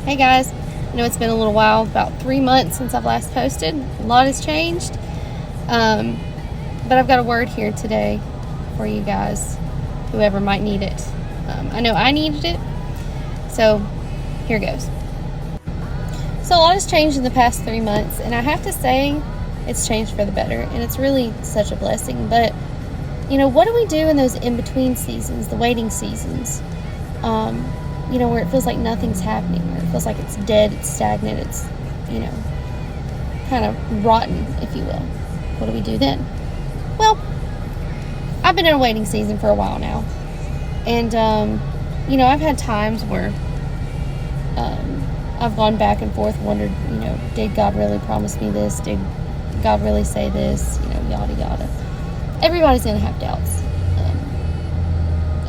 Hey guys, I know it's been a little while, about 3 months since I've last posted. A lot has changed, but I've got a word here today for you guys, whoever might need it. I know I needed it, so here goes. So a lot has changed in the past 3 months, and I have to say it's changed for the better, and it's really such a blessing. But, what do we do in those in-between seasons, the waiting seasons? Where it feels like nothing's happening, where it feels like it's dead, it's stagnant, it's, kind of rotten, if you will. What do we do then? Well, I've been in a waiting season for a while now. And, I've had times where I've gone back and forth, wondered, did God really promise me this? Did God really say this? Yada, yada. Everybody's going to have doubts.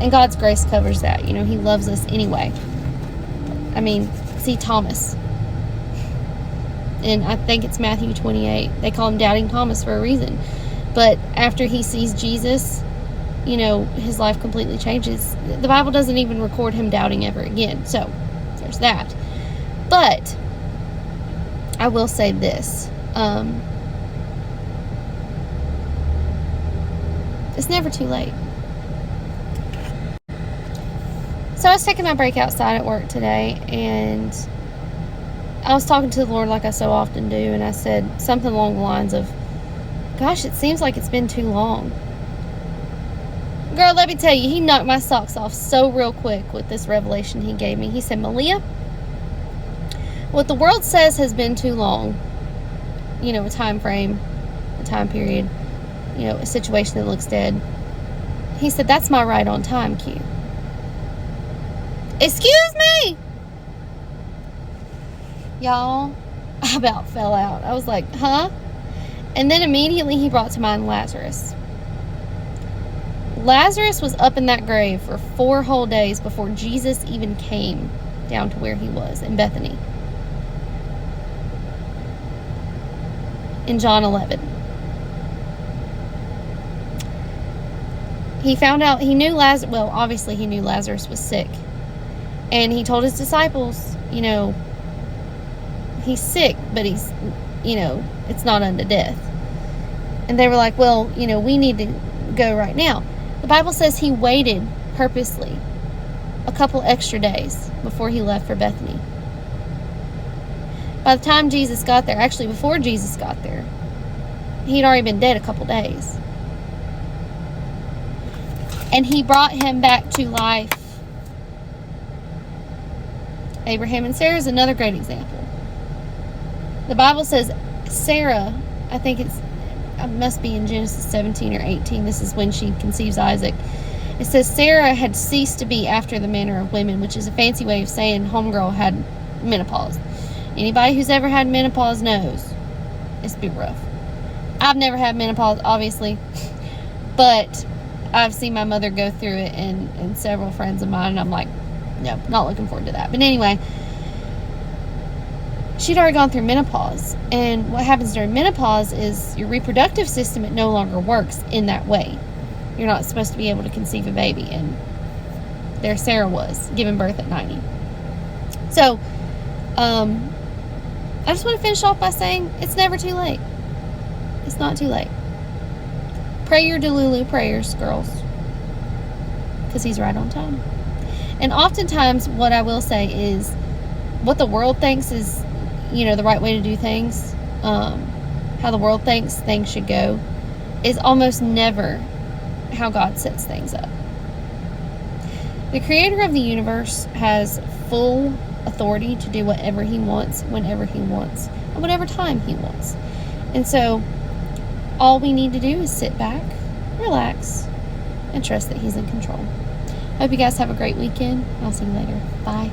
And God's grace covers that. He loves us anyway. See Thomas. And I think it's Matthew 28. They call him Doubting Thomas for a reason. But after he sees Jesus, his life completely changes. The Bible doesn't even record him doubting ever again. So, there's that. But, I will say this. It's never too late. So I was taking my break outside at work today, and I was talking to the Lord like I so often do, and I said something along the lines of, gosh, it seems like it's been too long. Girl, let me tell you, he knocked my socks off so real quick with this revelation he gave me. He said, Malia, what the world says has been too long, a time frame, a time period, a situation that looks dead. He said, that's my right on time cue. Excuse me! Y'all, I about fell out. I was like, huh? And then immediately he brought to mind Lazarus. Lazarus was up in that grave for 4 whole days before Jesus even came down to where he was, in Bethany. In John 11. He found out, obviously he knew Lazarus was sick. And he told his disciples, he's sick, but he's, it's not unto death. And they were like, well, we need to go right now. The Bible says he waited purposely a couple extra days before he left for Bethany. By the time Jesus got there, actually before Jesus got there, he'd already been dead a couple days. And he brought him back to life. Abraham and Sarah is another great example. The Bible says Sarah, I think it must be in Genesis 17 or 18. This is when she conceives Isaac. It says Sarah had ceased to be after the manner of women, which is a fancy way of saying homegirl had menopause. Anybody who's ever had menopause knows it's been rough. I've never had menopause, obviously, but I've seen my mother go through it and several friends of mine, and I'm like, no, not looking forward to that. But anyway, she'd already gone through menopause. And what happens during menopause is your reproductive system, it no longer works in that way. You're not supposed to be able to conceive a baby. And there Sarah was, giving birth at 90. So, I just want to finish off by saying it's never too late. It's not too late. Pray your Delulu prayers, girls. Because he's right on time. And oftentimes, what I will say is, what the world thinks is, the right way to do things, how the world thinks things should go, is almost never how God sets things up. The creator of the universe has full authority to do whatever he wants, whenever he wants, and whatever time he wants. And so, all we need to do is sit back, relax, and trust that he's in control. Hope you guys have a great weekend. I'll see you later. Bye.